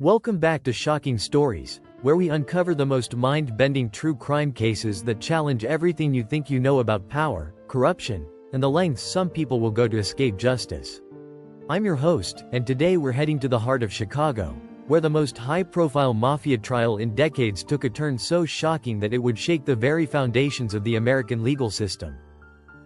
Welcome back to Shocking Stories, where we uncover the most mind-bending true crime cases that challenge everything you think you know about power, corruption, and the lengths some people will go to escape justice. I'm your host, and today we're heading to the heart of Chicago, where the most high-profile mafia trial in decades took a turn so shocking that it would shake the very foundations of the American legal system.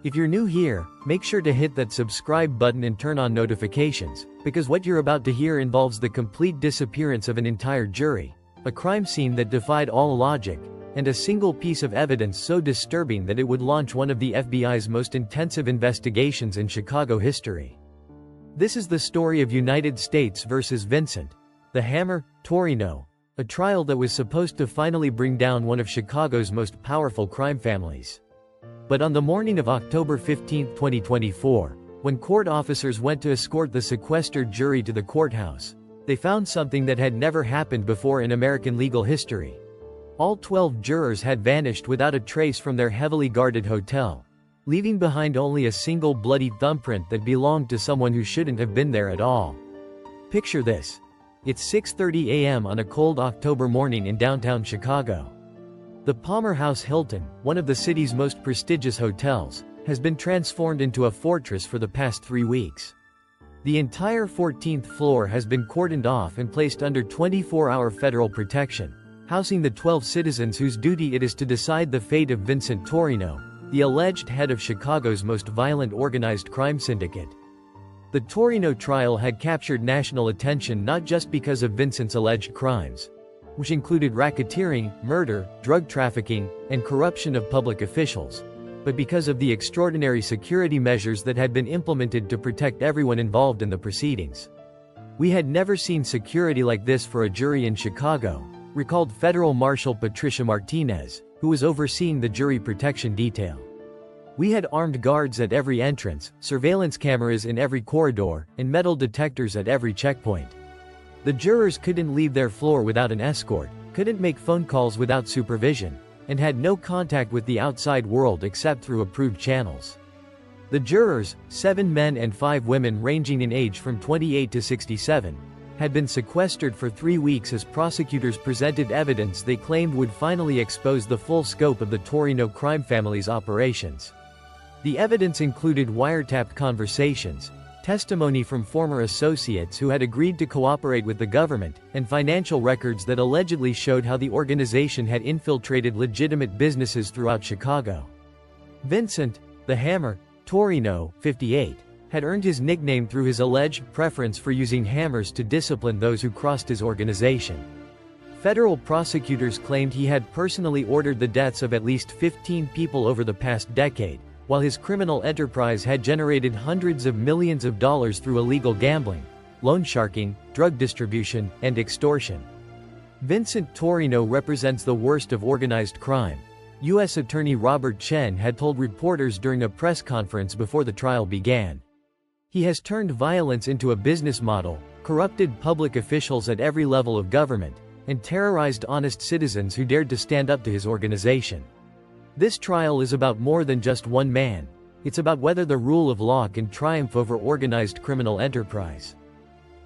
If you're new here, make sure to hit that subscribe button and turn on notifications, because what you're about to hear involves the complete disappearance of an entire jury, a crime scene that defied all logic, and a single piece of evidence so disturbing that it would launch one of the FBI's most intensive investigations in Chicago history. This is the story of United States versus Vincent, the Hammer, Torino, a trial that was supposed to finally bring down one of Chicago's most powerful crime families. But on the morning of October 15, 2024, when court officers went to escort the sequestered jury to the courthouse, they found something that had never happened before in American legal history. All 12 jurors had vanished without a trace from their heavily guarded hotel, leaving behind only a single bloody thumbprint that belonged to someone who shouldn't have been there at all. Picture this. It's 6:30 a.m. on a cold October morning in downtown Chicago. The Palmer House Hilton, one of the city's most prestigious hotels, has been transformed into a fortress for the past 3 weeks. The entire 14th floor has been cordoned off and placed under 24-hour federal protection, housing the 12 citizens whose duty it is to decide the fate of Vincent Torino, the alleged head of Chicago's most violent organized crime syndicate. The Torino trial had captured national attention not just because of Vincent's alleged crimes, which included racketeering, murder, drug trafficking, and corruption of public officials, but because of the extraordinary security measures that had been implemented to protect everyone involved in the proceedings. "We had never seen security like this for a jury in Chicago," recalled Federal Marshal Patricia Martinez, who was overseeing the jury protection detail. "We had armed guards at every entrance, surveillance cameras in every corridor, and metal detectors at every checkpoint. The jurors couldn't leave their floor without an escort, couldn't make phone calls without supervision, and had no contact with the outside world except through approved channels. The jurors, 7 men and 5 women ranging in age from 28 to 67, had been sequestered for 3 weeks as prosecutors presented evidence they claimed would finally expose the full scope of the Torino crime family's operations. The evidence included wiretapped conversations, testimony from former associates who had agreed to cooperate with the government, and financial records that allegedly showed how the organization had infiltrated legitimate businesses throughout Chicago. Vincent, the Hammer, Torino, 58, had earned his nickname through his alleged preference for using hammers to discipline those who crossed his organization. Federal prosecutors claimed he had personally ordered the deaths of at least 15 people over the past decade, while his criminal enterprise had generated hundreds of millions of dollars through illegal gambling, loan sharking, drug distribution, and extortion. Vincent Torino represents the worst of organized crime, U.S. Attorney Robert Chen had told reporters during a press conference before the trial began. He has turned violence into a business model, corrupted public officials at every level of government, and terrorized honest citizens who dared to stand up to his organization. This trial is about more than just one man. It's about whether the rule of law can triumph over organized criminal enterprise.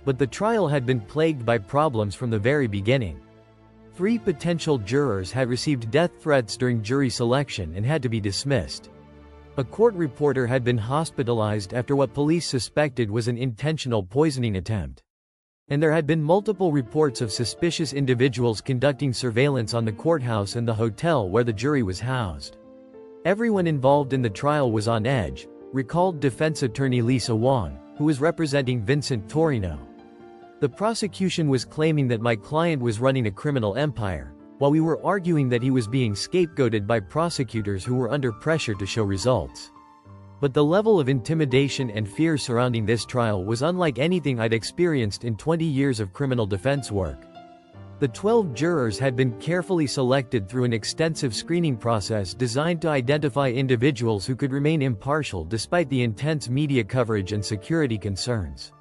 But the trial had been plagued by problems from the very beginning. 3 potential jurors had received death threats during jury selection and had to be dismissed. A court reporter had been hospitalized after what police suspected was an intentional poisoning attempt. And there had been multiple reports of suspicious individuals conducting surveillance on the courthouse and the hotel where the jury was housed. Everyone involved in the trial was on edge, recalled defense attorney Lisa Wong, who was representing Vincent Torino. "The prosecution was claiming that my client was running a criminal empire, while we were arguing that he was being scapegoated by prosecutors who were under pressure to show results. But the level of intimidation and fear surrounding this trial was unlike anything I'd experienced in 20 years of criminal defense work." The 12 jurors had been carefully selected through an extensive screening process designed to identify individuals who could remain impartial despite the intense media coverage and security concerns.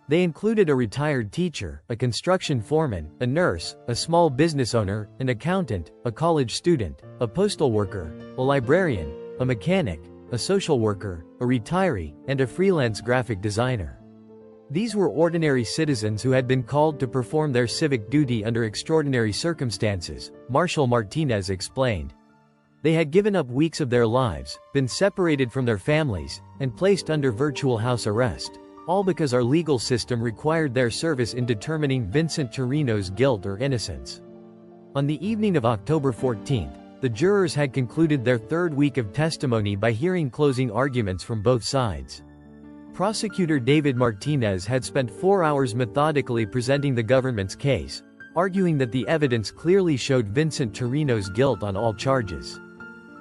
They included a retired teacher, a construction foreman, a nurse, a small business owner, an accountant, a college student, a postal worker, a librarian, a mechanic, a social worker, a retiree, and a freelance graphic designer. These were ordinary citizens who had been called to perform their civic duty under extraordinary circumstances, Marshal Martinez explained. They had given up weeks of their lives, been separated from their families, and placed under virtual house arrest, all because our legal system required their service in determining Vincent Torino's guilt or innocence. On the evening of October 14, the jurors had concluded their third week of testimony by hearing closing arguments from both sides. Prosecutor David Martinez had spent 4 hours methodically presenting the government's case, arguing that the evidence clearly showed Vincent Torino's guilt on all charges.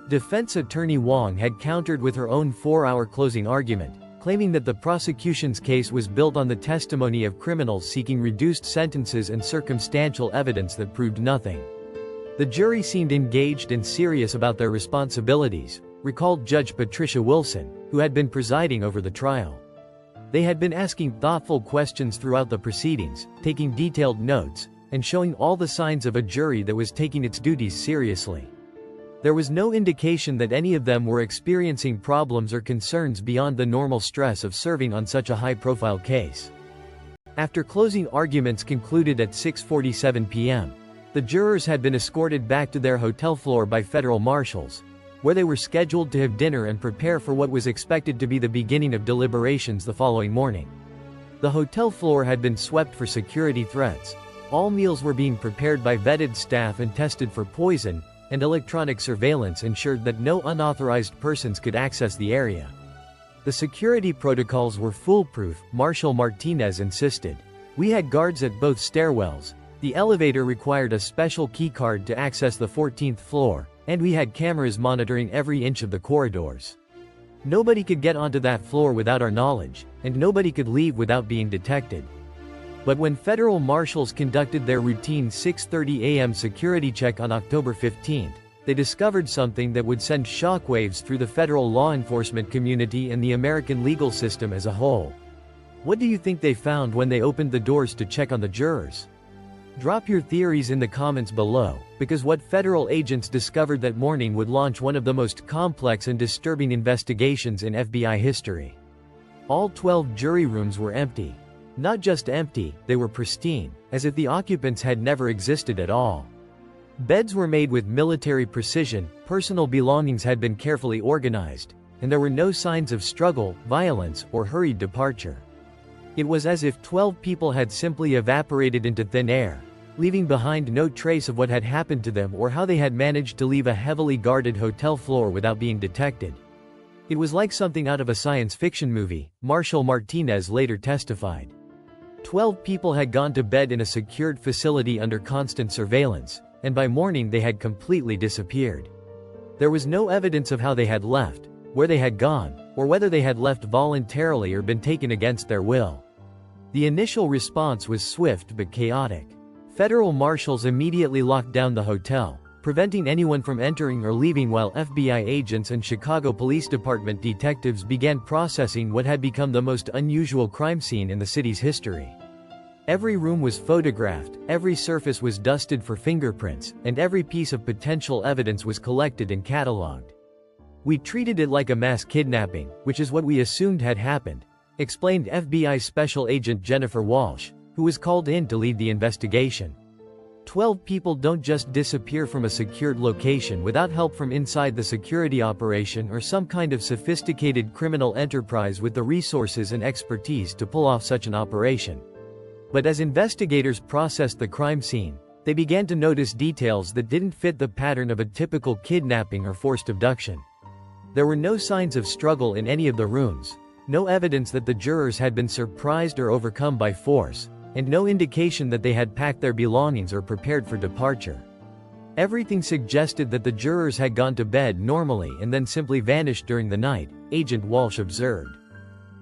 Defense attorney Wong had countered with her own 4-hour closing argument, claiming that the prosecution's case was built on the testimony of criminals seeking reduced sentences and circumstantial evidence that proved nothing. The jury seemed engaged and serious about their responsibilities, recalled Judge Patricia Wilson, who had been presiding over the trial. They had been asking thoughtful questions throughout the proceedings, taking detailed notes, and showing all the signs of a jury that was taking its duties seriously. There was no indication that any of them were experiencing problems or concerns beyond the normal stress of serving on such a high-profile case. After closing arguments concluded at 6:47 p.m., the jurors had been escorted back to their hotel floor by federal marshals, where they were scheduled to have dinner and prepare for what was expected to be the beginning of deliberations the following morning. The hotel floor had been swept for security threats. All meals were being prepared by vetted staff and tested for poison, and electronic surveillance ensured that no unauthorized persons could access the area. The security protocols were foolproof, Marshal Martinez insisted. We had guards at both stairwells, the elevator required a special keycard to access the 14th floor, and we had cameras monitoring every inch of the corridors. Nobody could get onto that floor without our knowledge, and nobody could leave without being detected. But when federal marshals conducted their routine 6:30 a.m. security check on October 15, they discovered something that would send shockwaves through the federal law enforcement community and the American legal system as a whole. What do you think they found when they opened the doors to check on the jurors? Drop your theories in the comments below, because what federal agents discovered that morning would launch one of the most complex and disturbing investigations in FBI history. All 12 jury rooms were empty. Not just empty, they were pristine, as if the occupants had never existed at all. Beds were made with military precision, personal belongings had been carefully organized, and there were no signs of struggle, violence, or hurried departure. It was as if 12 people had simply evaporated into thin air, leaving behind no trace of what had happened to them or how they had managed to leave a heavily guarded hotel floor without being detected. It was like something out of a science fiction movie, Marshal Martinez later testified. 12 people had gone to bed in a secured facility under constant surveillance, and by morning they had completely disappeared. There was no evidence of how they had left, where they had gone, or whether they had left voluntarily or been taken against their will. The initial response was swift but chaotic. Federal marshals immediately locked down the hotel, preventing anyone from entering or leaving while FBI agents and Chicago Police Department detectives began processing what had become the most unusual crime scene in the city's history. Every room was photographed, every surface was dusted for fingerprints, and every piece of potential evidence was collected and catalogued. We treated it like a mass kidnapping, which is what we assumed had happened, explained FBI Special Agent Jennifer Walsh, who was called in to lead the investigation. 12 people don't just disappear from a secured location without help from inside the security operation or some kind of sophisticated criminal enterprise with the resources and expertise to pull off such an operation. But as investigators processed the crime scene, they began to notice details that didn't fit the pattern of a typical kidnapping or forced abduction. There were no signs of struggle in any of the rooms, no evidence that the jurors had been surprised or overcome by force, and no indication that they had packed their belongings or prepared for departure. Everything suggested that the jurors had gone to bed normally and then simply vanished during the night, Agent Walsh observed.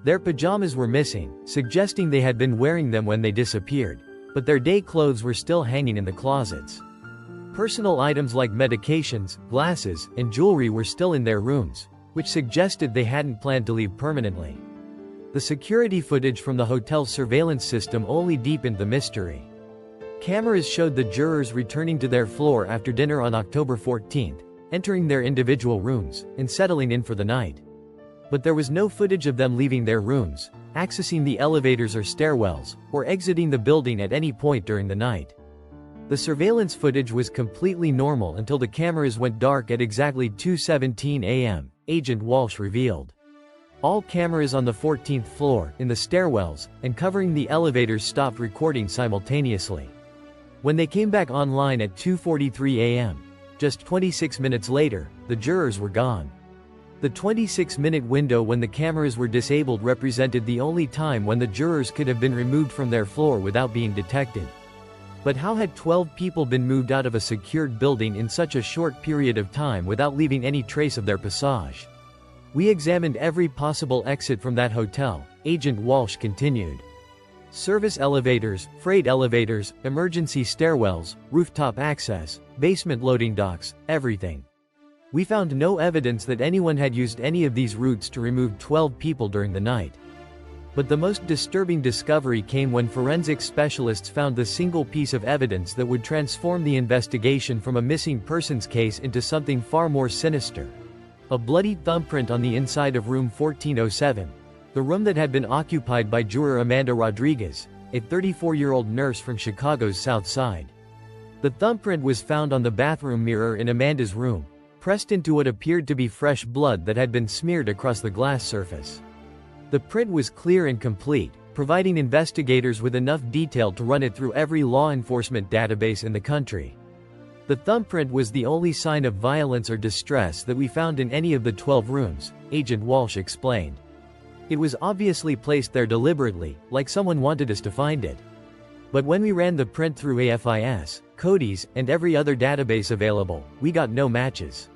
Their pajamas were missing, suggesting they had been wearing them when they disappeared, but their day clothes were still hanging in the closets. Personal items like medications, glasses, and jewelry were still in their rooms, which suggested they hadn't planned to leave permanently. The security footage from the hotel's surveillance system only deepened the mystery. Cameras showed the jurors returning to their floor after dinner on October 14, entering their individual rooms, and settling in for the night. But there was no footage of them leaving their rooms, accessing the elevators or stairwells, or exiting the building at any point during the night. The surveillance footage was completely normal until the cameras went dark at exactly 2:17 a.m., Agent Walsh revealed. All cameras on the 14th floor, in the stairwells, and covering the elevators stopped recording simultaneously. When they came back online at 2:43 a.m., just 26 minutes later, the jurors were gone. The 26-minute window when the cameras were disabled represented the only time when the jurors could have been removed from their floor without being detected. But how had 12 people been moved out of a secured building in such a short period of time without leaving any trace of their passage? We examined every possible exit from that hotel, Agent Walsh continued. Service elevators, freight elevators, emergency stairwells, rooftop access, basement loading docks, everything. We found no evidence that anyone had used any of these routes to remove 12 people during the night. But the most disturbing discovery came when forensic specialists found the single piece of evidence that would transform the investigation from a missing persons case into something far more sinister. A bloody thumbprint on the inside of room 1407, the room that had been occupied by juror Amanda Rodriguez, a 34-year-old nurse from Chicago's South Side. The thumbprint was found on the bathroom mirror in Amanda's room, pressed into what appeared to be fresh blood that had been smeared across the glass surface. The print was clear and complete, providing investigators with enough detail to run it through every law enforcement database in the country. The thumbprint was the only sign of violence or distress that we found in any of the 12 rooms, Agent Walsh explained. It was obviously placed there deliberately, like someone wanted us to find it. But when we ran the print through AFIS, CODIS, and every other database available, we got no matches.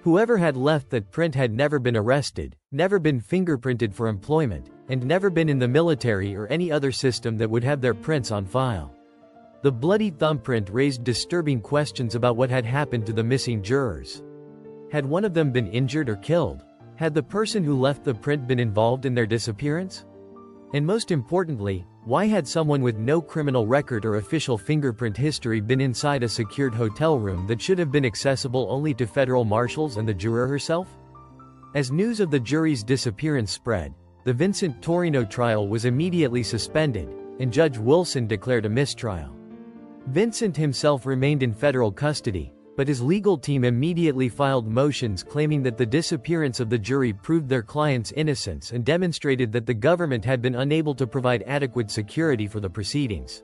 Whoever had left that print had never been arrested, never been fingerprinted for employment, and never been in the military or any other system that would have their prints on file. The bloody thumbprint raised disturbing questions about what had happened to the missing jurors. Had one of them been injured or killed? Had the person who left the print been involved in their disappearance? And most importantly, why had someone with no criminal record or official fingerprint history been inside a secured hotel room that should have been accessible only to federal marshals and the juror herself? As news of the jury's disappearance spread, the Vincent Torino trial was immediately suspended, and Judge Wilson declared a mistrial. Vincent himself remained in federal custody, but his legal team immediately filed motions claiming that the disappearance of the jury proved their client's innocence and demonstrated that the government had been unable to provide adequate security for the proceedings.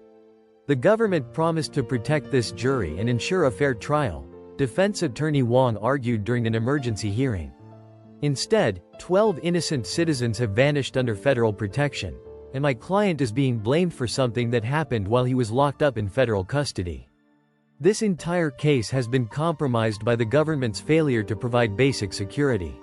The government promised to protect this jury and ensure a fair trial, defense attorney Wong argued during an emergency hearing. Instead, 12 innocent citizens have vanished under federal protection, and my client is being blamed for something that happened while he was locked up in federal custody. This entire case has been compromised by the government's failure to provide basic security.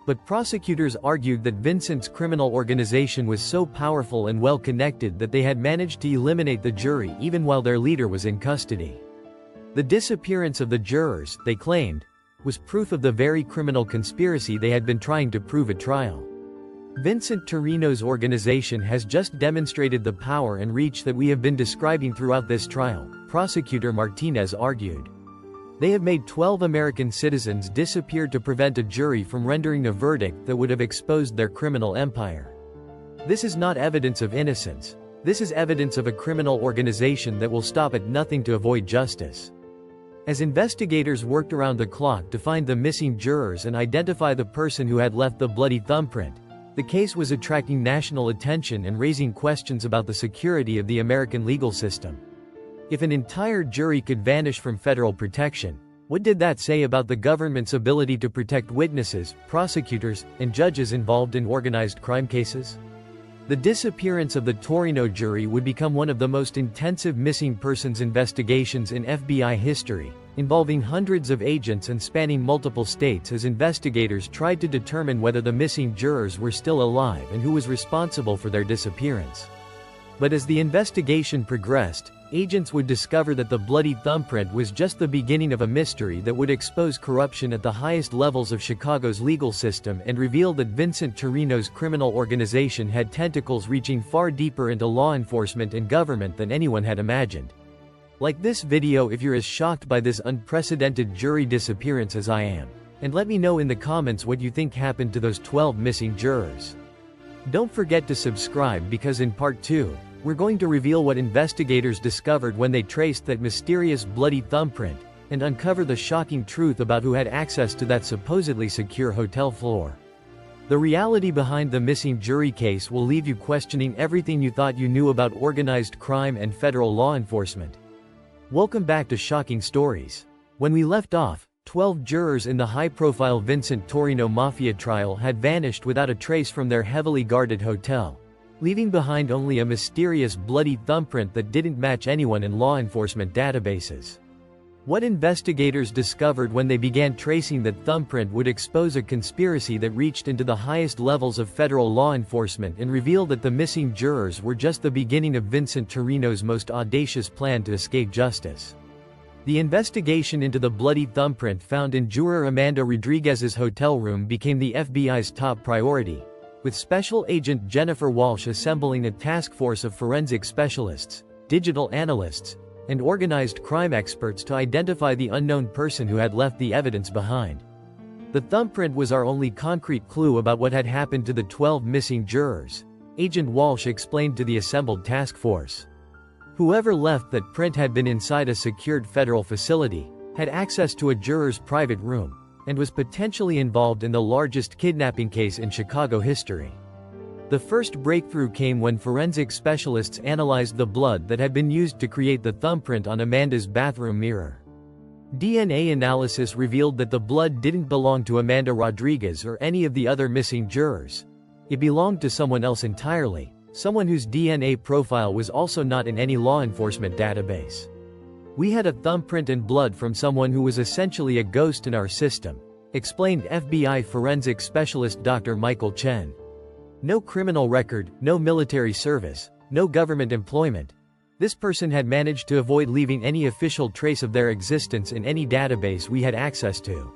But prosecutors argued that Vincent's criminal organization was so powerful and well-connected that they had managed to eliminate the jury even while their leader was in custody. The disappearance of the jurors, they claimed, was proof of the very criminal conspiracy they had been trying to prove at trial. Vincent Torino's organization has just demonstrated the power and reach that we have been describing throughout this trial, Prosecutor Martinez argued. They have made 12 American citizens disappear to prevent a jury from rendering a verdict that would have exposed their criminal empire. This is not evidence of innocence. This is evidence of a criminal organization that will stop at nothing to avoid justice. As investigators worked around the clock to find the missing jurors and identify the person who had left the bloody thumbprint, the case was attracting national attention and raising questions about the security of the American legal system. If an entire jury could vanish from federal protection, what did that say about the government's ability to protect witnesses, prosecutors, and judges involved in organized crime cases? The disappearance of the Torino jury would become one of the most intensive missing persons investigations in FBI history, involving hundreds of agents and spanning multiple states as investigators tried to determine whether the missing jurors were still alive and who was responsible for their disappearance. But as the investigation progressed, agents would discover that the bloody thumbprint was just the beginning of a mystery that would expose corruption at the highest levels of Chicago's legal system and reveal that Vincent Torino's criminal organization had tentacles reaching far deeper into law enforcement and government than anyone had imagined. Like this video if you're as shocked by this unprecedented jury disappearance as I am, and let me know in the comments what you think happened to those 12 missing jurors. Don't forget to subscribe because in part 2, we're going to reveal what investigators discovered when they traced that mysterious bloody thumbprint, and uncover the shocking truth about who had access to that supposedly secure hotel floor. The reality behind the missing jury case will leave you questioning everything you thought you knew about organized crime and federal law enforcement. Welcome back to Shocking Stories. When we left off, 12 jurors in the high-profile Vincent Torino Mafia trial had vanished without a trace from their heavily guarded hotel, leaving behind only a mysterious bloody thumbprint that didn't match anyone in law enforcement databases. What investigators discovered when they began tracing that thumbprint would expose a conspiracy that reached into the highest levels of federal law enforcement and reveal that the missing jurors were just the beginning of Vincent Torino's most audacious plan to escape justice. The investigation into the bloody thumbprint found in juror Amanda Rodriguez's hotel room became the FBI's top priority, with Special Agent Jennifer Walsh assembling a task force of forensic specialists, digital analysts, and organized crime experts to identify the unknown person who had left the evidence behind. The thumbprint was our only concrete clue about what had happened to the 12 missing jurors, Agent Walsh explained to the assembled task force. Whoever left that print had been inside a secured federal facility, had access to a juror's private room, and was potentially involved in the largest kidnapping case in Chicago history. The first breakthrough came when forensic specialists analyzed the blood that had been used to create the thumbprint on Amanda's bathroom mirror. DNA analysis revealed that the blood didn't belong to Amanda Rodriguez or any of the other missing jurors. It belonged to someone else entirely, someone whose DNA profile was also not in any law enforcement database. We had a thumbprint and blood from someone who was essentially a ghost in our system, explained FBI forensic specialist Dr. Michael Chen. No criminal record, no military service, no government employment. This person had managed to avoid leaving any official trace of their existence in any database we had access to.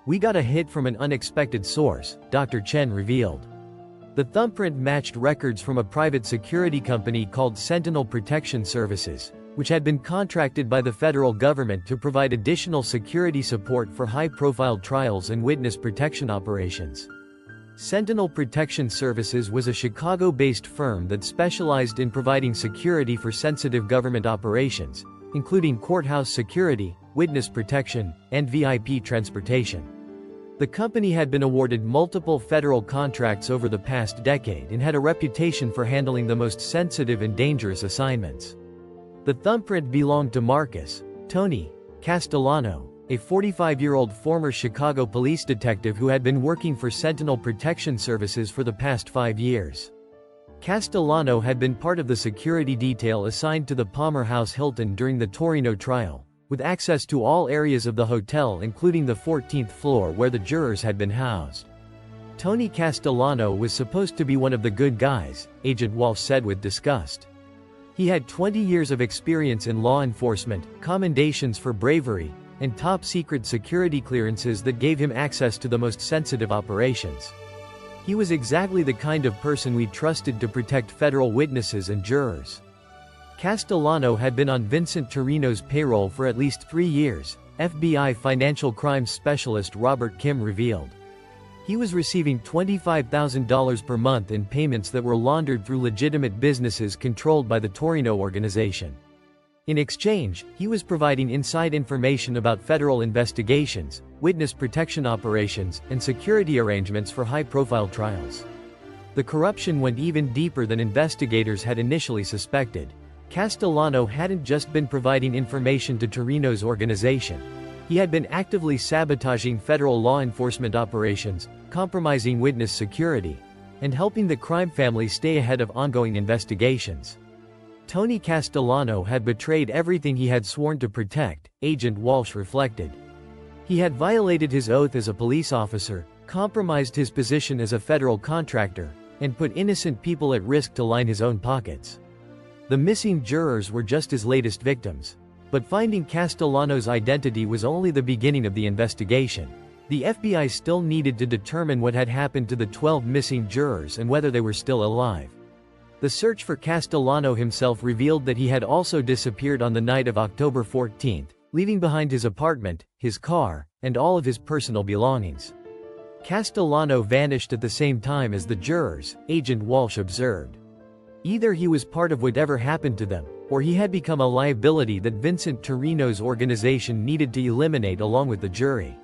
We got a hit from an unexpected source, Dr. Chen revealed. The thumbprint matched records from a private security company called Sentinel Protection Services, which had been contracted by the federal government to provide additional security support for high-profile trials and witness protection operations. Sentinel Protection Services was a Chicago-based firm that specialized in providing security for sensitive government operations, including courthouse security, witness protection, and VIP transportation. The company had been awarded multiple federal contracts over the past decade and had a reputation for handling the most sensitive and dangerous assignments. The thumbprint belonged to Marcus, Tony, Castellano, a 45-year-old former Chicago police detective who had been working for Sentinel Protection Services for the past 5 years. Castellano had been part of the security detail assigned to the Palmer House Hilton during the Torino trial, with access to all areas of the hotel including the 14th floor where the jurors had been housed. Tony Castellano was supposed to be one of the good guys, Agent Walsh said with disgust. He had 20 years of experience in law enforcement, commendations for bravery, and top-secret security clearances that gave him access to the most sensitive operations. He was exactly the kind of person we trusted to protect federal witnesses and jurors. Castellano had been on Vincent Torino's payroll for at least 3 years, FBI financial crimes specialist Robert Kim revealed. He was receiving $25,000 per month in payments that were laundered through legitimate businesses controlled by the Torino organization. In exchange, he was providing inside information about federal investigations, witness protection operations, and security arrangements for high-profile trials. The corruption went even deeper than investigators had initially suspected. Castellano hadn't just been providing information to Torino's organization. He had been actively sabotaging federal law enforcement operations, compromising witness security, and helping the crime family stay ahead of ongoing investigations. Tony Castellano had betrayed everything he had sworn to protect, Agent Walsh reflected. He had violated his oath as a police officer, compromised his position as a federal contractor, and put innocent people at risk to line his own pockets. The missing jurors were just his latest victims. But finding Castellano's identity was only the beginning of the investigation. The FBI still needed to determine what had happened to the 12 missing jurors and whether they were still alive. The search for Castellano himself revealed that he had also disappeared on the night of October 14, leaving behind his apartment, his car, and all of his personal belongings. Castellano vanished at the same time as the jurors, Agent Walsh observed. Either he was part of whatever happened to them, or he had become a liability that Vincent Torino's organization needed to eliminate along with the jury.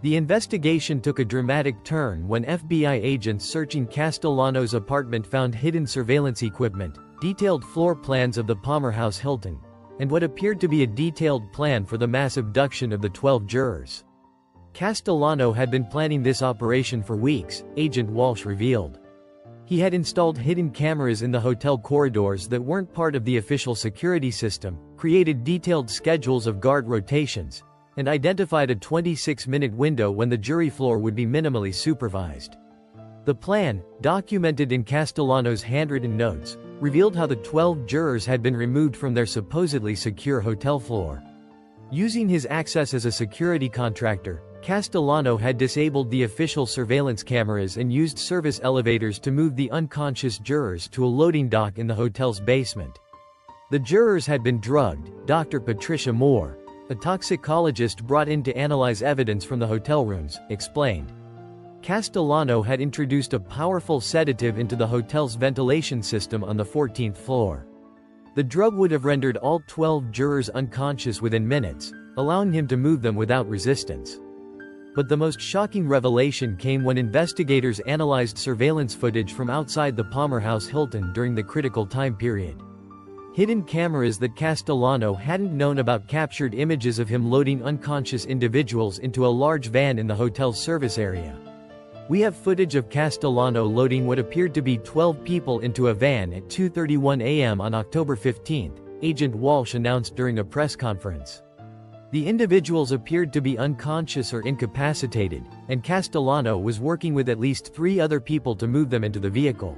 The investigation took a dramatic turn when FBI agents searching Castellano's apartment found hidden surveillance equipment, detailed floor plans of the Palmer House Hilton, and what appeared to be a detailed plan for the mass abduction of the 12 jurors. Castellano had been planning this operation for weeks, Agent Walsh revealed. He had installed hidden cameras in the hotel corridors that weren't part of the official security system, created detailed schedules of guard rotations, and identified a 26-minute window when the jury floor would be minimally supervised. The plan, documented in Castellano's handwritten notes, revealed how the 12 jurors had been removed from their supposedly secure hotel floor. Using his access as a security contractor, Castellano had disabled the official surveillance cameras and used service elevators to move the unconscious jurors to a loading dock in the hotel's basement. The jurors had been drugged, Dr. Patricia Moore, a toxicologist brought in to analyze evidence from the hotel rooms, explained. Castellano had introduced a powerful sedative into the hotel's ventilation system on the 14th floor. The drug would have rendered all 12 jurors unconscious within minutes, allowing him to move them without resistance. But the most shocking revelation came when investigators analyzed surveillance footage from outside the Palmer House Hilton during the critical time period. Hidden cameras that Castellano hadn't known about captured images of him loading unconscious individuals into a large van in the hotel's service area. We have footage of Castellano loading what appeared to be 12 people into a van at 2:31 a.m. on October 15, Agent Walsh announced during a press conference. The individuals appeared to be unconscious or incapacitated, and Castellano was working with at least 3 other people to move them into the vehicle.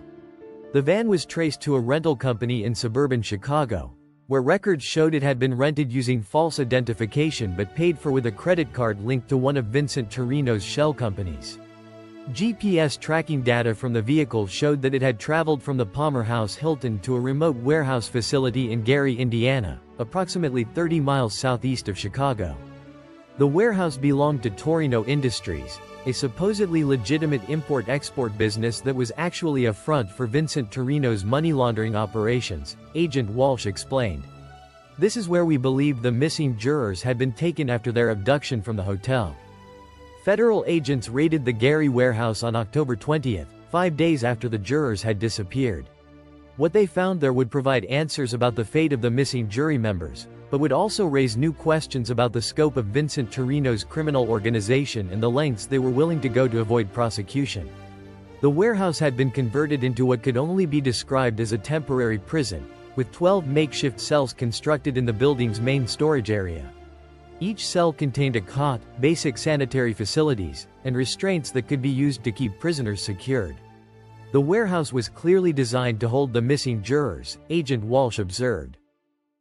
The van was traced to a rental company in suburban Chicago, where records showed it had been rented using false identification but paid for with a credit card linked to one of Vincent Torino's shell companies. GPS tracking data from the vehicle showed that it had traveled from the Palmer House Hilton to a remote warehouse facility in Gary, Indiana, approximately 30 miles southeast of Chicago. The warehouse belonged to Torino Industries, a supposedly legitimate import-export business that was actually a front for Vincent Torino's money laundering operations, Agent Walsh explained. This is where we believed the missing jurors had been taken after their abduction from the hotel. Federal agents raided the Gary warehouse on October 20, 5 days after the jurors had disappeared. What they found there would provide answers about the fate of the missing jury members, but would also raise new questions about the scope of Vincent Torino's criminal organization and the lengths they were willing to go to avoid prosecution. The warehouse had been converted into what could only be described as a temporary prison, with 12 makeshift cells constructed in the building's main storage area. Each cell contained a cot, basic sanitary facilities, and restraints that could be used to keep prisoners secured. The warehouse was clearly designed to hold the missing jurors, Agent Walsh observed.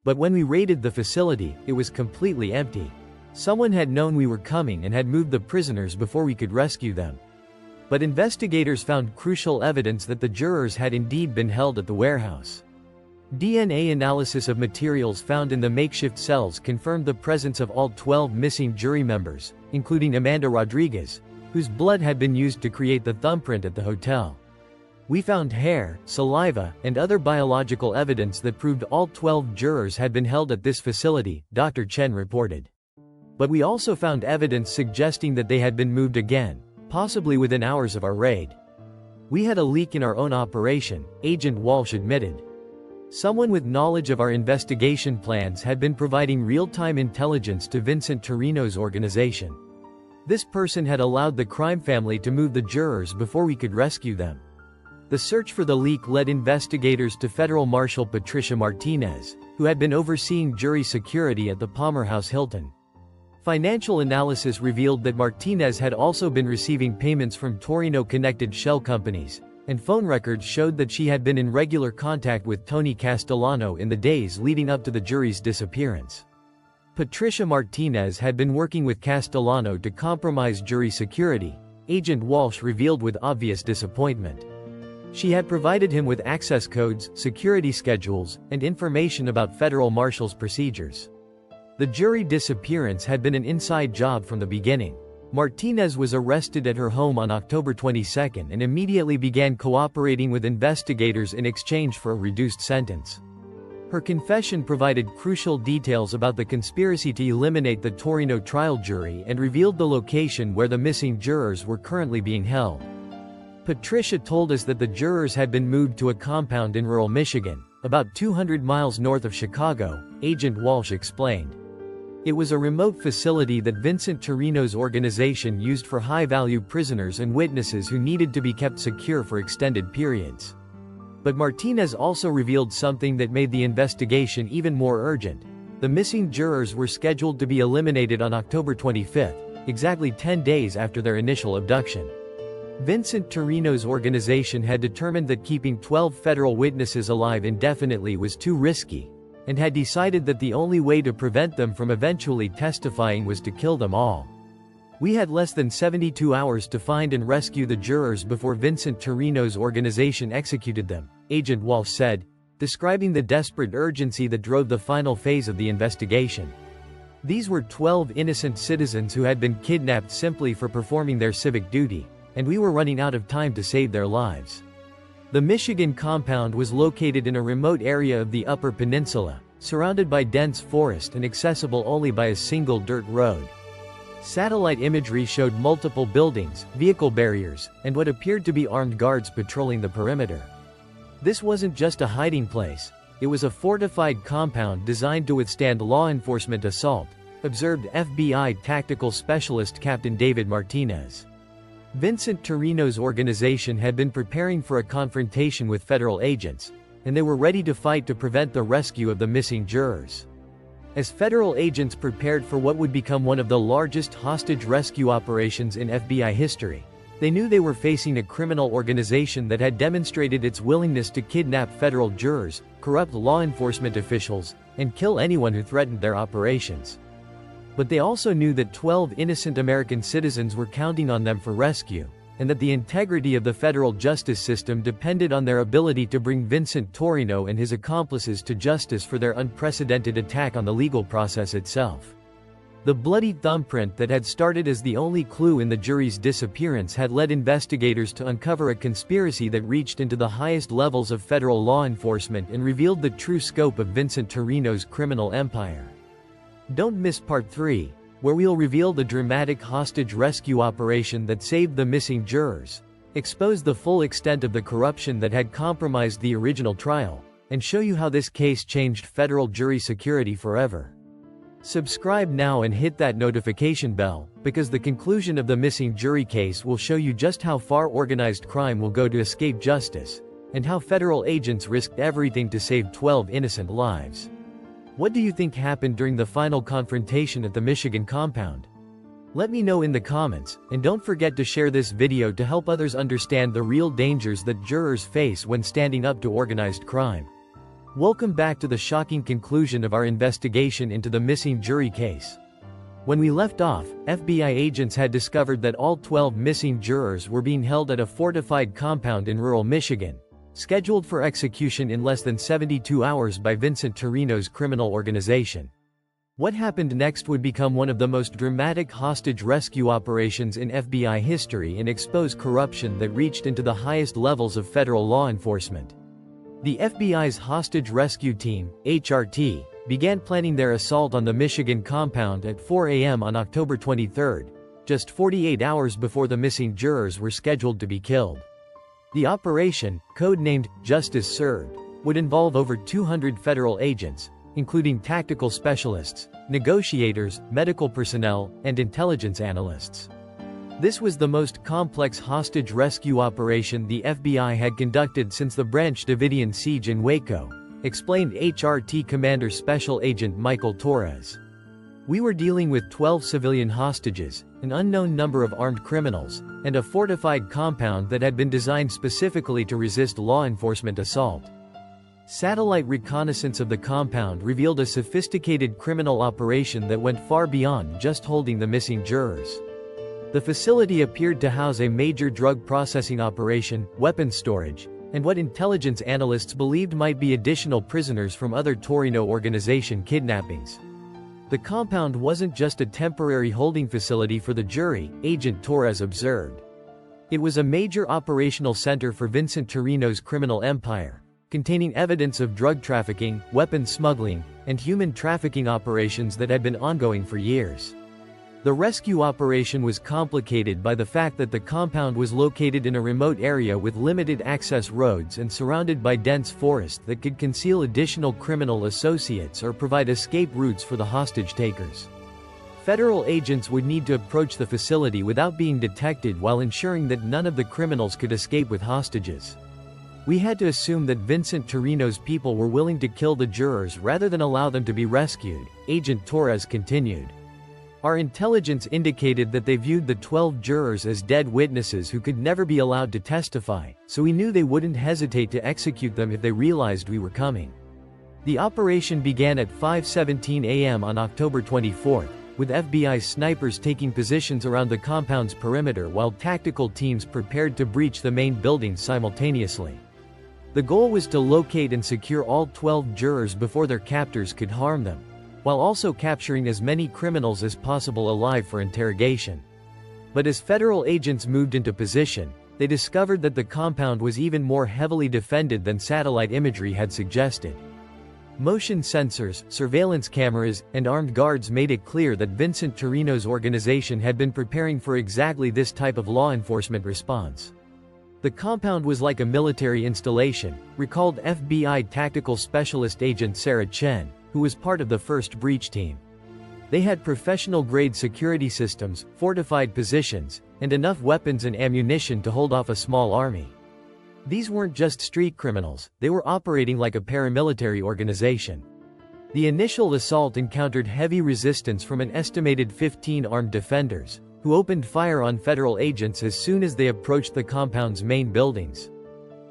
But when we raided the facility, it was completely empty. Someone had known we were coming and had moved the prisoners before we could rescue them. But investigators found crucial evidence that the jurors had indeed been held at the warehouse. DNA analysis of materials found in the makeshift cells confirmed the presence of all 12 missing jury members, including Amanda Rodriguez, whose blood had been used to create the thumbprint at the hotel. We found hair, saliva, and other biological evidence that proved all 12 jurors had been held at this facility, Dr. Chen reported. But we also found evidence suggesting that they had been moved again, possibly within hours of our raid. We had a leak in our own operation, Agent Walsh admitted. Someone with knowledge of our investigation plans had been providing real-time intelligence to Vincent Torino's organization. This person had allowed the crime family to move the jurors before we could rescue them. The search for the leak led investigators to Federal Marshal Patricia Martinez, who had been overseeing jury security at the Palmer House Hilton. Financial analysis revealed that Martinez had also been receiving payments from Torino-connected shell companies, and phone records showed that she had been in regular contact with Tony Castellano in the days leading up to the jury's disappearance. Patricia Martinez had been working with Castellano to compromise jury security, Agent Walsh revealed with obvious disappointment. She had provided him with access codes, security schedules, and information about federal marshals' procedures. The jury disappearance had been an inside job from the beginning. Martinez was arrested at her home on October 22 and immediately began cooperating with investigators in exchange for a reduced sentence. Her confession provided crucial details about the conspiracy to eliminate the Torino trial jury and revealed the location where the missing jurors were currently being held. Patricia told us that the jurors had been moved to a compound in rural Michigan, about 200 miles north of Chicago, Agent Walsh explained. It was a remote facility that Vincent Torino's organization used for high-value prisoners and witnesses who needed to be kept secure for extended periods. But Martinez also revealed something that made the investigation even more urgent. The missing jurors were scheduled to be eliminated on October 25, exactly 10 days after their initial abduction. Vincent Torino's organization had determined that keeping 12 federal witnesses alive indefinitely was too risky, and had decided that the only way to prevent them from eventually testifying was to kill them all. We had less than 72 hours to find and rescue the jurors before Vincent Torino's organization executed them, Agent Walsh said, describing the desperate urgency that drove the final phase of the investigation. These were 12 innocent citizens who had been kidnapped simply for performing their civic duty, and we were running out of time to save their lives. The Michigan compound was located in a remote area of the Upper Peninsula, surrounded by dense forest and accessible only by a single dirt road. Satellite imagery showed multiple buildings, vehicle barriers, and what appeared to be armed guards patrolling the perimeter. This wasn't just a hiding place, it was a fortified compound designed to withstand law enforcement assault, observed FBI tactical specialist Captain David Martinez. Vincent Torino's organization had been preparing for a confrontation with federal agents, and they were ready to fight to prevent the rescue of the missing jurors. As federal agents prepared for what would become one of the largest hostage rescue operations in FBI history, they knew they were facing a criminal organization that had demonstrated its willingness to kidnap federal jurors, corrupt law enforcement officials, and kill anyone who threatened their operations. But they also knew that 12 innocent American citizens were counting on them for rescue, and that the integrity of the federal justice system depended on their ability to bring Vincent Torino and his accomplices to justice for their unprecedented attack on the legal process itself. The bloody thumbprint that had started as the only clue in the jury's disappearance had led investigators to uncover a conspiracy that reached into the highest levels of federal law enforcement and revealed the true scope of Vincent Torino's criminal empire. Don't miss Part 3, where we'll reveal the dramatic hostage rescue operation that saved the missing jurors, expose the full extent of the corruption that had compromised the original trial, and show you how this case changed federal jury security forever. Subscribe now and hit that notification bell, because the conclusion of the missing jury case will show you just how far organized crime will go to escape justice, and how federal agents risked everything to save 12 innocent lives. What do you think happened during the final confrontation at the Michigan compound? Let me know in the comments, and don't forget to share this video to help others understand the real dangers that jurors face when standing up to organized crime. Welcome back to the shocking conclusion of our investigation into the missing jury case. When we left off, FBI agents had discovered that all 12 missing jurors were being held at a fortified compound in rural Michigan, scheduled for execution in less than 72 hours by Vincent Torino's criminal organization. What happened next would become one of the most dramatic hostage rescue operations in FBI history and expose corruption that reached into the highest levels of federal law enforcement. The FBI's Hostage Rescue Team, HRT, began planning their assault on the Michigan compound at 4 a.m. on October 23, just 48 hours before the missing jurors were scheduled to be killed. The operation, codenamed Justice Served, would involve over 200 federal agents, including tactical specialists, negotiators, medical personnel, and intelligence analysts. This was the most complex hostage rescue operation the FBI had conducted since the Branch Davidian siege in Waco, explained HRT Commander Special Agent Michael Torres. We were dealing with 12 civilian hostages, an unknown number of armed criminals, and a fortified compound that had been designed specifically to resist law enforcement assault. Satellite reconnaissance of the compound revealed a sophisticated criminal operation that went far beyond just holding the missing jurors. The facility appeared to house a major drug processing operation, weapons storage, and what intelligence analysts believed might be additional prisoners from other Torino organization kidnappings. The compound wasn't just a temporary holding facility for the jury, Agent Torres observed. It was a major operational center for Vincent Torino's criminal empire, containing evidence of drug trafficking, weapons smuggling, and human trafficking operations that had been ongoing for years. The rescue operation was complicated by the fact that the compound was located in a remote area with limited access roads and surrounded by dense forest that could conceal additional criminal associates or provide escape routes for the hostage takers. Federal agents would need to approach the facility without being detected while ensuring that none of the criminals could escape with hostages. We had to assume that Vincent Torino's people were willing to kill the jurors rather than allow them to be rescued, Agent Torres continued. Our intelligence indicated that they viewed the 12 jurors as dead witnesses who could never be allowed to testify, so we knew they wouldn't hesitate to execute them if they realized we were coming. The operation began at 5:17 a.m. on October 24, with FBI snipers taking positions around the compound's perimeter while tactical teams prepared to breach the main building simultaneously. The goal was to locate and secure all 12 jurors before their captors could harm them, while also capturing as many criminals as possible alive for interrogation. But as federal agents moved into position, they discovered that the compound was even more heavily defended than satellite imagery had suggested. Motion sensors, surveillance cameras, and armed guards made it clear that Vincent Torino's organization had been preparing for exactly this type of law enforcement response. The compound was like a military installation, recalled FBI tactical specialist agent Sarah Chen, who was part of the first breach team. They had professional-grade security systems, fortified positions, and enough weapons and ammunition to hold off a small army. These weren't just street criminals, they were operating like a paramilitary organization. The initial assault encountered heavy resistance from an estimated 15 armed defenders, who opened fire on federal agents as soon as they approached the compound's main buildings.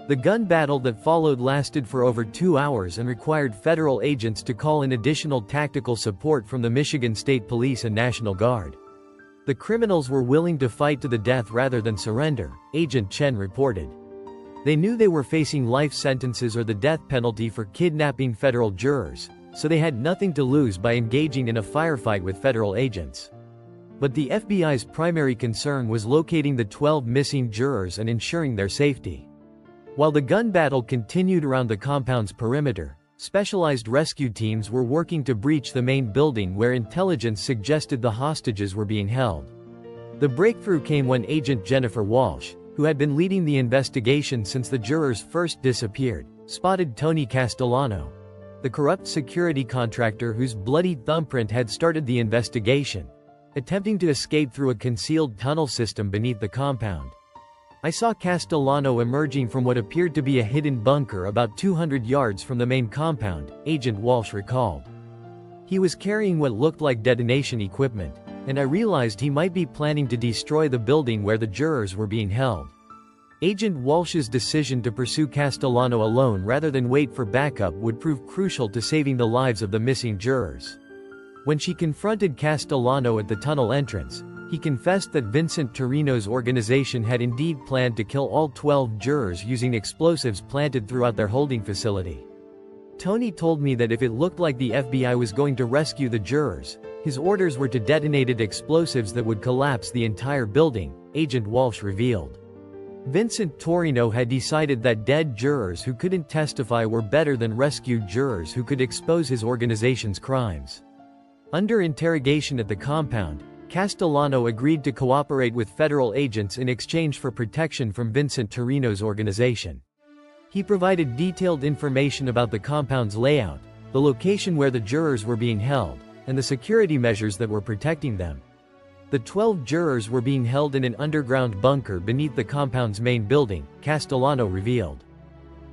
The gun battle that followed lasted for over 2 hours and required federal agents to call in additional tactical support from the Michigan State Police and National Guard. The criminals were willing to fight to the death rather than surrender, Agent Chen reported. They knew they were facing life sentences or the death penalty for kidnapping federal jurors, so they had nothing to lose by engaging in a firefight with federal agents. But the FBI's primary concern was locating the 12 missing jurors and ensuring their safety. While the gun battle continued around the compound's perimeter, specialized rescue teams were working to breach the main building where intelligence suggested the hostages were being held. The breakthrough came when Agent Jennifer Walsh, who had been leading the investigation since the jurors first disappeared, spotted Tony Castellano, the corrupt security contractor whose bloody thumbprint had started the investigation, attempting to escape through a concealed tunnel system beneath the compound. I saw Castellano emerging from what appeared to be a hidden bunker about 200 yards from the main compound, Agent Walsh recalled. He was carrying what looked like detonation equipment, and I realized he might be planning to destroy the building where the jurors were being held. Agent Walsh's decision to pursue Castellano alone rather than wait for backup would prove crucial to saving the lives of the missing jurors. When she confronted Castellano at the tunnel entrance, he confessed that Vincent Torino's organization had indeed planned to kill all 12 jurors using explosives planted throughout their holding facility. Tony told me that if it looked like the FBI was going to rescue the jurors, his orders were to detonate explosives that would collapse the entire building, Agent Walsh revealed. Vincent Torino had decided that dead jurors who couldn't testify were better than rescued jurors who could expose his organization's crimes. Under interrogation at the compound, Castellano agreed to cooperate with federal agents in exchange for protection from Vincent Torino's organization. He provided detailed information about the compound's layout, the location where the jurors were being held, and the security measures that were protecting them. The 12 jurors were being held in an underground bunker beneath the compound's main building, Castellano revealed.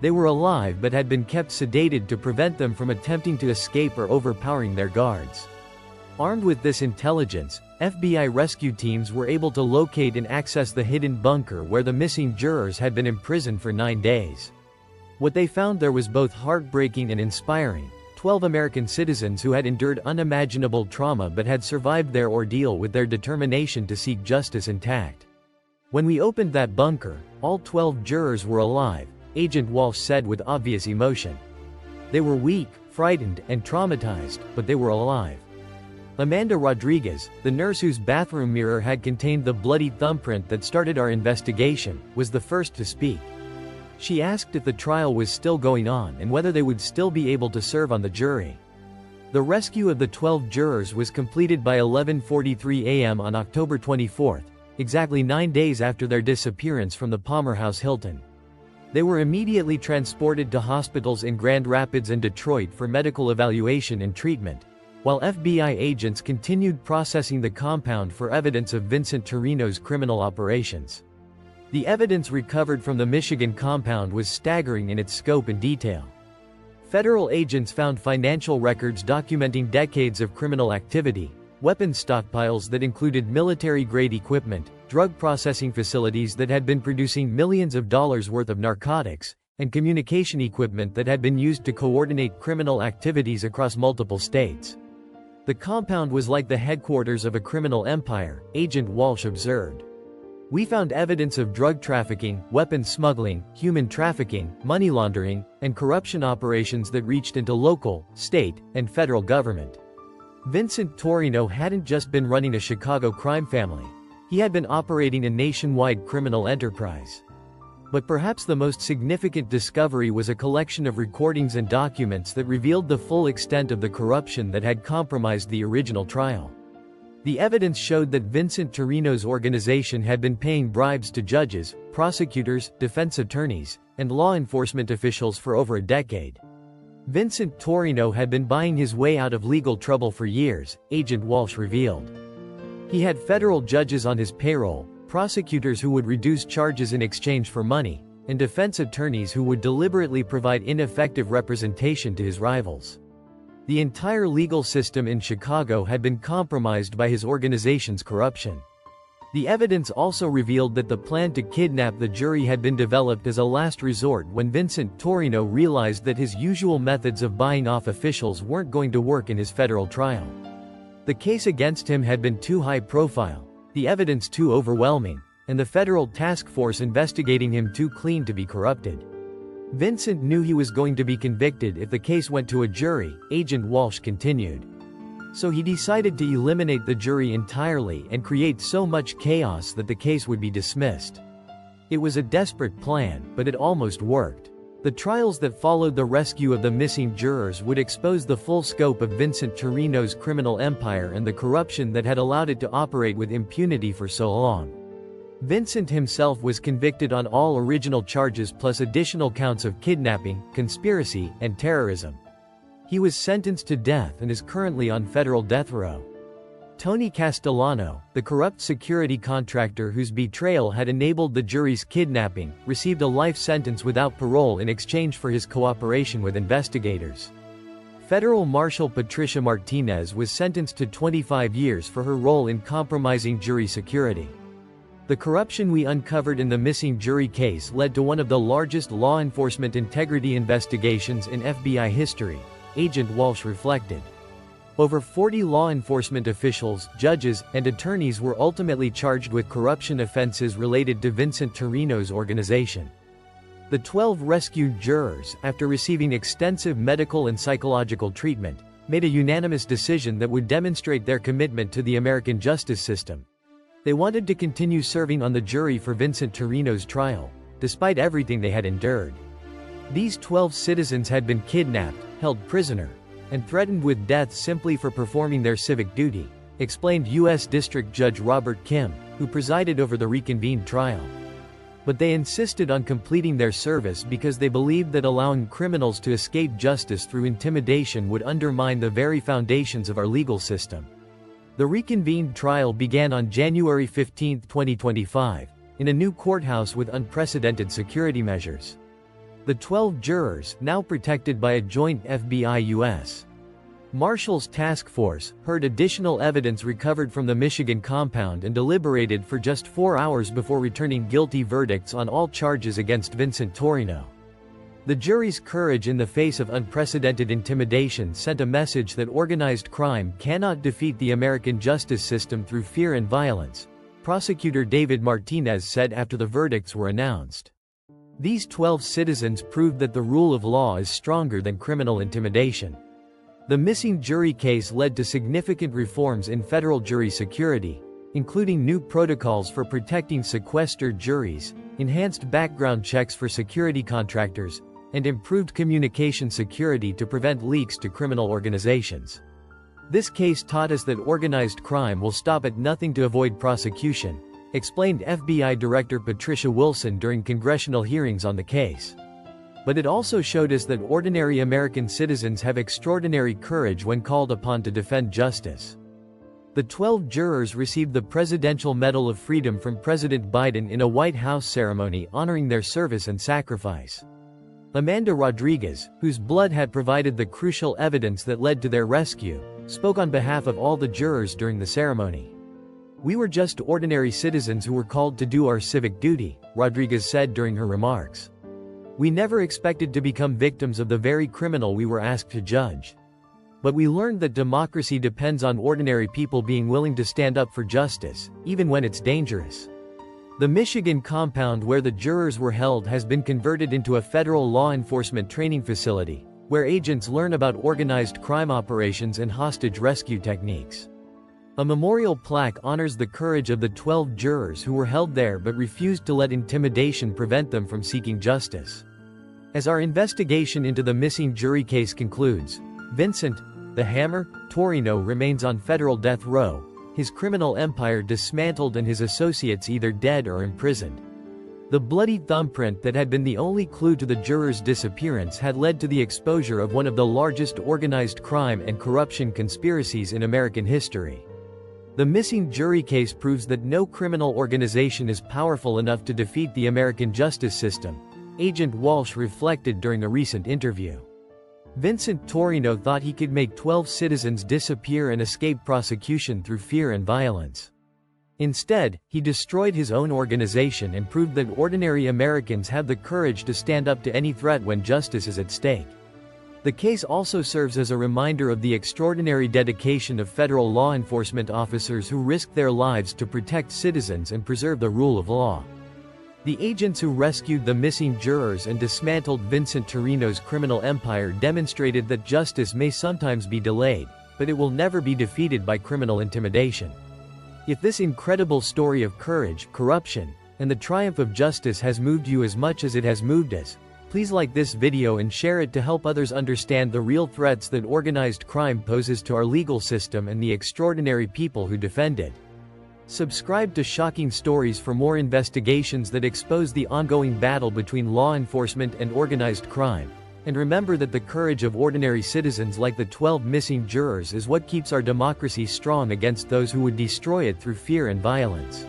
They were alive but had been kept sedated to prevent them from attempting to escape or overpowering their guards. Armed with this intelligence, FBI rescue teams were able to locate and access the hidden bunker where the missing jurors had been imprisoned for 9 days. What they found there was both heartbreaking and inspiring. 12 American citizens who had endured unimaginable trauma but had survived their ordeal with their determination to seek justice intact. When we opened that bunker, all 12 jurors were alive, Agent Walsh said with obvious emotion. They were weak, frightened, and traumatized, but they were alive. Amanda Rodriguez, the nurse whose bathroom mirror had contained the bloody thumbprint that started our investigation, was the first to speak. She asked if the trial was still going on and whether they would still be able to serve on the jury. The rescue of the 12 jurors was completed by 11:43 a.m. on October 24, exactly 9 days after their disappearance from the Palmer House Hilton. They were immediately transported to hospitals in Grand Rapids and Detroit for medical evaluation and treatment, while FBI agents continued processing the compound for evidence of Vincent Torino's criminal operations. The evidence recovered from the Michigan compound was staggering in its scope and detail. Federal agents found financial records documenting decades of criminal activity, weapons stockpiles that included military-grade equipment, drug processing facilities that had been producing millions of dollars worth of narcotics, and communication equipment that had been used to coordinate criminal activities across multiple states. The compound was like the headquarters of a criminal empire, Agent Walsh observed. We found evidence of drug trafficking, weapons smuggling, human trafficking, money laundering, and corruption operations that reached into local, state, and federal government. Vincent Torino hadn't just been running a Chicago crime family. He had been operating a nationwide criminal enterprise. But perhaps the most significant discovery was a collection of recordings and documents that revealed the full extent of the corruption that had compromised the original trial. The evidence showed that Vincent Torino's organization had been paying bribes to judges, prosecutors, defense attorneys, and law enforcement officials for over a decade. Vincent Torino had been buying his way out of legal trouble for years, Agent Walsh revealed. He had federal judges on his payroll, prosecutors who would reduce charges in exchange for money, and defense attorneys who would deliberately provide ineffective representation to his rivals. The entire legal system in Chicago had been compromised by his organization's corruption. The evidence also revealed that the plan to kidnap the jury had been developed as a last resort when Vincent Torino realized that his usual methods of buying off officials weren't going to work in his federal trial. The case against him had been too high profile, the evidence too overwhelming, and the federal task force investigating him too clean to be corrupted. Vincent knew he was going to be convicted if the case went to a jury, Agent Walsh continued. So he decided to eliminate the jury entirely and create so much chaos that the case would be dismissed. It was a desperate plan, but it almost worked. The trials that followed the rescue of the missing jurors would expose the full scope of Vincent Torino's criminal empire and the corruption that had allowed it to operate with impunity for so long. Vincent himself was convicted on all original charges plus additional counts of kidnapping, conspiracy, and terrorism. He was sentenced to death and is currently on federal death row. Tony Castellano, the corrupt security contractor whose betrayal had enabled the jury's kidnapping, received a life sentence without parole in exchange for his cooperation with investigators. Federal Marshal Patricia Martinez was sentenced to 25 years for her role in compromising jury security. The corruption we uncovered in the missing jury case led to one of the largest law enforcement integrity investigations in FBI history, Agent Walsh reflected. Over 40 law enforcement officials, judges, and attorneys were ultimately charged with corruption offenses related to Vincent Torino's organization. The 12 rescued jurors, after receiving extensive medical and psychological treatment, made a unanimous decision that would demonstrate their commitment to the American justice system. They wanted to continue serving on the jury for Vincent Torino's trial, despite everything they had endured. These 12 citizens had been kidnapped, held prisoner, and threatened with death simply for performing their civic duty, explained U.S. District Judge Robert Kim, who presided over the reconvened trial. But they insisted on completing their service because they believed that allowing criminals to escape justice through intimidation would undermine the very foundations of our legal system. The reconvened trial began on January 15, 2025, in a new courthouse with unprecedented security measures. The 12 jurors, now protected by a joint FBI-U.S. Marshals task force, heard additional evidence recovered from the Michigan compound and deliberated for just 4 hours before returning guilty verdicts on all charges against Vincent Torino. The jury's courage in the face of unprecedented intimidation sent a message that organized crime cannot defeat the American justice system through fear and violence, prosecutor David Martinez said after the verdicts were announced. These 12 citizens proved that the rule of law is stronger than criminal intimidation. The missing jury case led to significant reforms in federal jury security, including new protocols for protecting sequestered juries, enhanced background checks for security contractors, and improved communication security to prevent leaks to criminal organizations. This case taught us that organized crime will stop at nothing to avoid prosecution, explained FBI Director Patricia Wilson during congressional hearings on the case. But it also showed us that ordinary American citizens have extraordinary courage when called upon to defend justice. The 12 jurors received the Presidential Medal of Freedom from President Biden in a White House ceremony honoring their service and sacrifice. Amanda Rodriguez, whose blood had provided the crucial evidence that led to their rescue, spoke on behalf of all the jurors during the ceremony. "We were just ordinary citizens who were called to do our civic duty," Rodriguez said during her remarks. "We never expected to become victims of the very criminal we were asked to judge. But we learned that democracy depends on ordinary people being willing to stand up for justice, even when it's dangerous." The Michigan compound where the jurors were held has been converted into a federal law enforcement training facility, where agents learn about organized crime operations and hostage rescue techniques. A memorial plaque honors the courage of the 12 jurors who were held there but refused to let intimidation prevent them from seeking justice. As our investigation into the missing jury case concludes, Vincent, the Hammer, Torino remains on federal death row, his criminal empire dismantled and his associates either dead or imprisoned. The bloody thumbprint that had been the only clue to the jurors' disappearance had led to the exposure of one of the largest organized crime and corruption conspiracies in American history. The missing jury case proves that no criminal organization is powerful enough to defeat the American justice system, Agent Walsh reflected during a recent interview. Vincent Torino thought he could make 12 citizens disappear and escape prosecution through fear and violence. Instead, he destroyed his own organization and proved that ordinary Americans have the courage to stand up to any threat when justice is at stake. The case also serves as a reminder of the extraordinary dedication of federal law enforcement officers who risk their lives to protect citizens and preserve the rule of law. The agents who rescued the missing jurors and dismantled Vincent Torino's criminal empire demonstrated that justice may sometimes be delayed, but it will never be defeated by criminal intimidation. If this incredible story of courage, corruption, and the triumph of justice has moved you as much as it has moved us, please like this video and share it to help others understand the real threats that organized crime poses to our legal system and the extraordinary people who defend it. Subscribe to Shocking Stories for more investigations that expose the ongoing battle between law enforcement and organized crime. And remember that the courage of ordinary citizens like the 12 missing jurors is what keeps our democracy strong against those who would destroy it through fear and violence.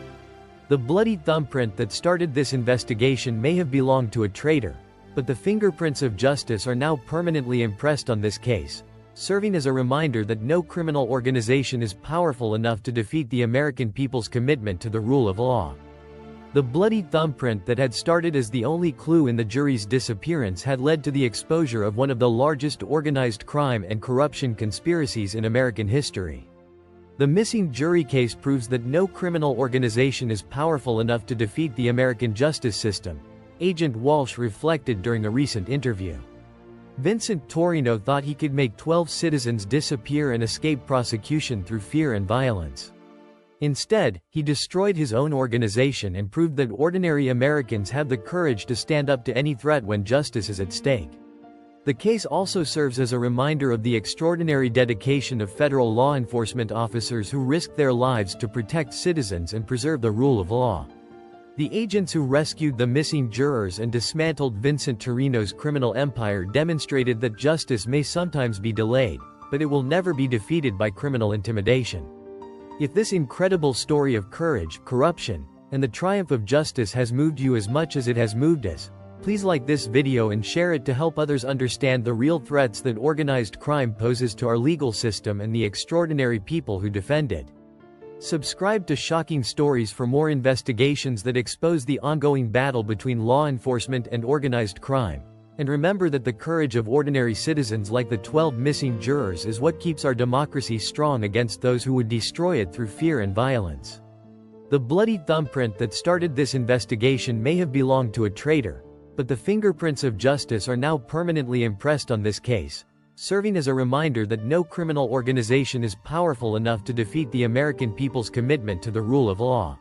The bloody thumbprint that started this investigation may have belonged to a traitor, but the fingerprints of justice are now permanently impressed on this case, serving as a reminder that no criminal organization is powerful enough to defeat the American people's commitment to the rule of law. The bloody thumbprint that had started as the only clue in the jury's disappearance had led to the exposure of one of the largest organized crime and corruption conspiracies in American history. The missing jury case proves that no criminal organization is powerful enough to defeat the American justice system, Agent Walsh reflected during a recent interview. Vincent Torino thought he could make 12 citizens disappear and escape prosecution through fear and violence. Instead, he destroyed his own organization and proved that ordinary Americans have the courage to stand up to any threat when justice is at stake. The case also serves as a reminder of the extraordinary dedication of federal law enforcement officers who risk their lives to protect citizens and preserve the rule of law. The agents who rescued the missing jurors and dismantled Vincent Torino's criminal empire demonstrated that justice may sometimes be delayed, but it will never be defeated by criminal intimidation. If this incredible story of courage, corruption, and the triumph of justice has moved you as much as it has moved us, please like this video and share it to help others understand the real threats that organized crime poses to our legal system and the extraordinary people who defend it. Subscribe to Shocking Stories for more investigations that expose the ongoing battle between law enforcement and organized crime. And remember that the courage of ordinary citizens like the 12 missing jurors is what keeps our democracy strong against those who would destroy it through fear and violence. The bloody thumbprint that started this investigation may have belonged to a traitor, but the fingerprints of justice are now permanently impressed on this case, serving as a reminder that no criminal organization is powerful enough to defeat the American people's commitment to the rule of law.